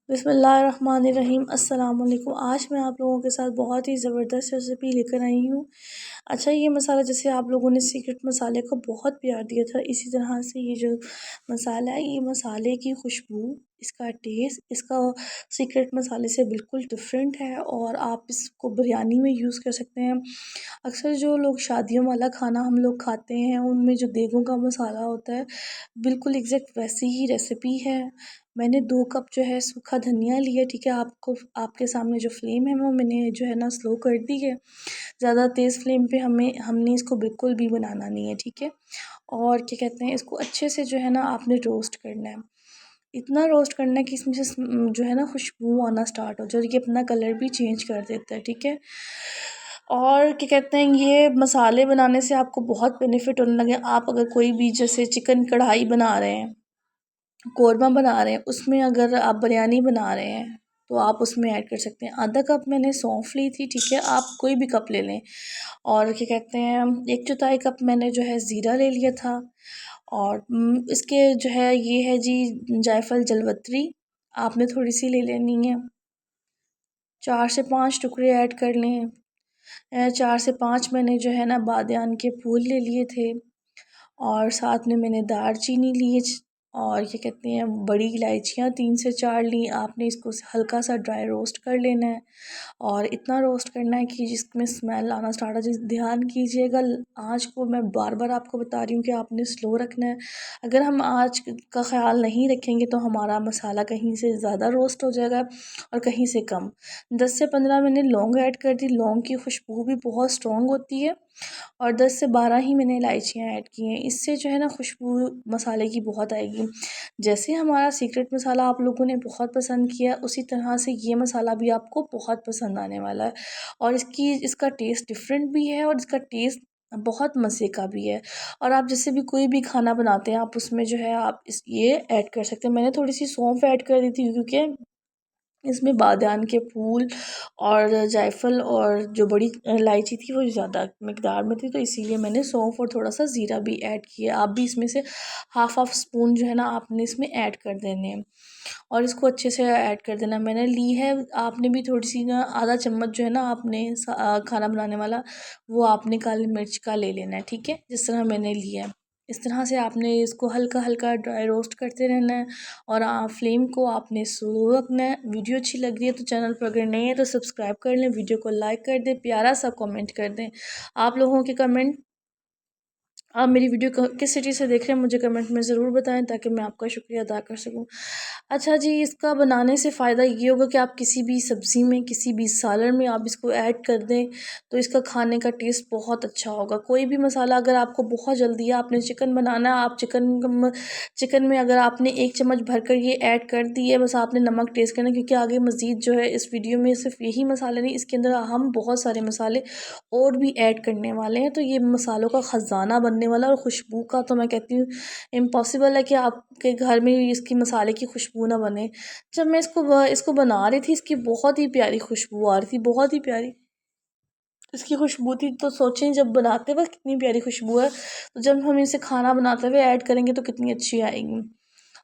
बिस्मिल्लाहिर्रहमानिर्रहीम। अस्सलाम वालेकुम। आज मैं आप लोगों के साथ बहुत ही ज़बरदस्त रेसिपी लेकर आई हूँ। अच्छा, ये मसाला जैसे आप लोगों ने सीक्रेट मसाले को बहुत प्यार दिया था, इसी तरह से ये जो मसाला है, ये मसाले की खुशबू, इसका टेस्ट, इसका सीक्रेट मसाले से बिल्कुल डिफरेंट है और आप इसको बिरयानी में यूज़ कर सकते हैं। अक्सर जो लोग शादियों वाला खाना हम लोग खाते हैं, उनमें जो देगों का मसाला होता है, बिल्कुल एग्जैक्ट वैसी ही रेसिपी है। मैंने 2 कप जो है सूखा धनिया लिया, ठीक है। आपको आपके सामने जो फ्लेम है वो मैंने जो है ना स्लो कर दी है। ज़्यादा तेज़ फ्लेम पे हमने इसको बिल्कुल भी बनाना नहीं है, ठीक है। और क्या कहते हैं, इसको अच्छे से जो है ना आपने रोस्ट करना है। इतना रोस्ट करना है कि इसमें से जो है ना खुशबू आना स्टार्ट हो जाए और ये अपना कलर भी चेंज कर देता है, ठीक है। और क्या कहते हैं, ये मसाले बनाने से आपको बहुत बेनिफिट होने लगे। आप अगर कोई भी जैसे चिकन कढ़ाई बना रहे हैं, कोरमा बना रहे हैं, उसमें अगर आप बिरयानी बना रहे हैं तो आप उसमें ऐड कर सकते हैं। आधा कप मैंने सौंफ ली थी, ठीक है। आप कोई भी कप ले लें। और क्या कहते हैं, 1/4 कप मैंने जो है ज़ीरा ले लिया था। और इसके जो है ये है जी जायफल जलवत्री, आपने थोड़ी सी ले लेनी है। 4 से 5 टुकड़े ऐड कर लें। 4 से 5 मैंने जो है ना बादियान के फूल ले लिए थे। और साथ में मैंने दालचीनी ली और क्या कहते हैं बड़ी इलायचियाँ 3 से 4 ली। आपने इसको हल्का सा ड्राई रोस्ट कर लेना है और इतना रोस्ट करना है कि जिसमें स्मेल आना स्टार्ट हो जाए। ध्यान कीजिएगा, आँच को मैं बार बार आपको बता रही हूँ कि आपने स्लो रखना है। अगर हम आँच का ख्याल नहीं रखेंगे तो हमारा मसाला कहीं से ज़्यादा रोस्ट हो जाएगा और कहीं से कम। 10 से 15 मैंने लौंग ऐड कर दी। लौंग की खुशबू भी बहुत स्ट्रॉन्ग होती है। और 10 से 12 ही मैंने इलायचियाँ ऐड की हैं। इससे जो है ना खुशबू मसाले की बहुत आएगी। जैसे हमारा सीक्रेट मसाला आप लोगों ने बहुत पसंद किया, उसी तरह से ये मसाला भी आपको बहुत पसंद आने वाला है। और इसका टेस्ट डिफरेंट भी है और इसका टेस्ट बहुत मज़े का भी है। और आप जैसे भी कोई भी खाना बनाते हैं, आप उसमें जो है आप ये ऐड कर सकते हैं। मैंने थोड़ी सी सौंफ ऐड कर दी थी क्योंकि इसमें बादियान के फूल और जायफल और जो बड़ी इलायची थी वो ज़्यादा मिकदार में थी, तो इसीलिए मैंने सौंफ और थोड़ा सा ज़ीरा भी ऐड किया। आप भी इसमें से हाफ स्पून जो है ना आपने इसमें ऐड कर देने हैं और इसको अच्छे से ऐड कर देना। मैंने ली है, आपने भी थोड़ी सी ना आधा चम्मच जो है ना आपने खाना बनाने वाला वो आपने काली मिर्च का ले लेना है, ठीक है, जिस तरह मैंने लिया है। इस तरह से आपने इसको हल्का हल्का ड्राई रोस्ट करते रहना है और फ्लेम को आपने स्लो रखना है। वीडियो अच्छी लग रही है तो चैनल पर अगर नहीं है तो सब्सक्राइब कर लें, वीडियो को लाइक कर दें, प्यारा सा कमेंट कर दें। आप लोगों के कमेंट, आप मेरी वीडियो किस सिटी से देख रहे हैं मुझे कमेंट में ज़रूर बताएं ताकि मैं आपका शुक्रिया अदा कर सकूं। अच्छा जी, इसका बनाने से फ़ायदा ये होगा कि आप किसी भी सब्ज़ी में, किसी भी सालन में आप इसको ऐड कर दें तो इसका खाने का टेस्ट बहुत अच्छा होगा। कोई भी मसाला अगर आपको बहुत जल्दी है, आपने चिकन बनाना है, आप चिकन में अगर आपने 1 चम्मच भरकर ये ऐड कर दी है, बस आपने नमक टेस्ट करना, क्योंकि आगे मज़ीद जो है इस वीडियो में सिर्फ यही मसाले नहीं, इसके अंदर हम बहुत सारे मसाले और भी ऐड करने वाले हैं। तो ये मसालों का ख़जाना बनने वाला है और खुशबू का तो मैं कहती हूँ इम्पॉसिबल है कि आपके घर में इसकी मसाले की खुशबू ना बने। जब मैं इसको बना रही थी, इसकी बहुत ही प्यारी खुशबू आ रही थी, बहुत ही प्यारी इसकी खुशबू थी। तो सोचें जब बनाते वक्त कितनी प्यारी खुशबू है, तो जब हम इसे खाना बनाते हुए ऐड करेंगे तो कितनी अच्छी आएगी।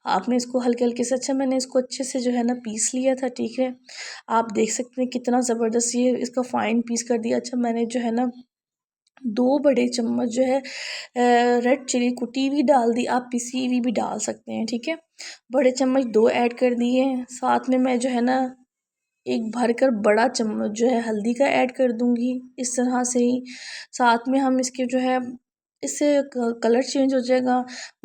आपने इसको हल्के हल्के से, अच्छा मैंने इसको अच्छे से जो है ना पीस लिया था, ठीक है। आप देख सकते हैं कितना ज़बरदस्त ये इसका फाइन पीस कर दिया। अच्छा, मैंने जो है ना 2 बड़े चम्मच जो है रेड चिली कुटी हुई डाल दी, आप पिसी हुई भी डाल सकते हैं, ठीक है। बड़े चम्मच 2 ऐड कर दिए। साथ में मैं जो है ना एक भरकर बड़ा चम्मच जो है हल्दी का ऐड कर दूंगी, इस तरह से ही। साथ में हम इसके जो है इससे कलर चेंज हो जाएगा,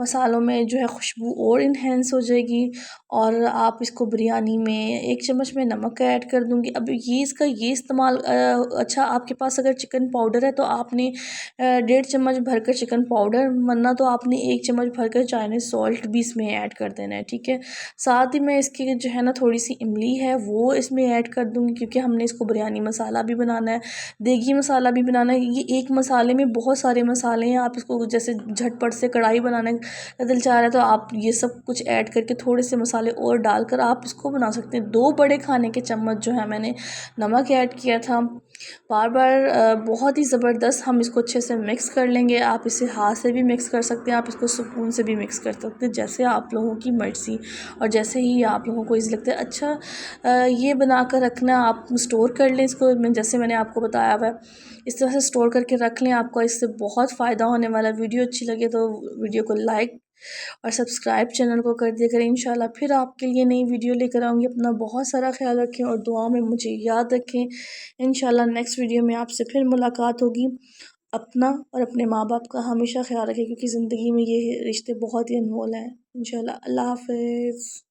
मसालों में जो है खुशबू और इन्हेंस हो जाएगी। और आप इसको बिरयानी में 1 चम्मच में नमक ऐड कर दूंगी। अब ये इसका ये इस्तेमाल अच्छा, आपके पास अगर चिकन पाउडर है तो आपने 1.5 चम्मच भरकर चिकन पाउडर, वरना तो आपने 1 चम्मच भरकर चाइनीज़ सॉल्ट भी इसमें ऐड कर देना है, ठीक है। साथ ही मैं इसकी जो है ना थोड़ी सी इमली है वो इसमें ऐड कर दूंगी, क्योंकि हमने इसको बिरयानी मसाला भी बनाना है, देगी मसाला भी बनाना है। ये एक मसाले में बहुत सारे मसाले हैं। आप इसको जैसे झटपट से कढ़ाई बनाने का दिल चाह रहा है तो आप ये सब कुछ ऐड करके थोड़े से मसाले और डालकर आप इसको बना सकते हैं। 2 बड़े खाने के चम्मच जो है मैंने नमक ऐड किया था बार बार बहुत ही ज़बरदस्त हम इसको अच्छे से मिक्स कर लेंगे। आप इसे हाथ से भी मिक्स कर सकते हैं, आप इसको स्पून से भी मिक्स कर सकते हैं, जैसे आप लोगों की मर्ज़ी और जैसे ही आप लोगों को ईज़ी लगता है। अच्छा ये बना कर रखना, आप स्टोर कर लें इसको, जैसे मैंने आपको बताया हुआ है इस तरह से स्टोर करके रख लें, आपको इससे बहुत फ़ायदा होने वाला। वीडियो अच्छी लगे तो वीडियो को लाइक और सब्सक्राइब चैनल को कर दिया करें। इंशाल्लाह फिर आपके लिए नई वीडियो लेकर आऊँगी। अपना बहुत सारा ख्याल रखें और दुआ में मुझे याद रखें। इंशाल्लाह नेक्स्ट वीडियो में आपसे फिर मुलाकात होगी। अपना और अपने माँ बाप का हमेशा ख्याल रखें, क्योंकि ज़िंदगी में ये रिश्ते बहुत ही अनमोल हैं। इंशाल्लाह, अल्लाह हाफ़िज़।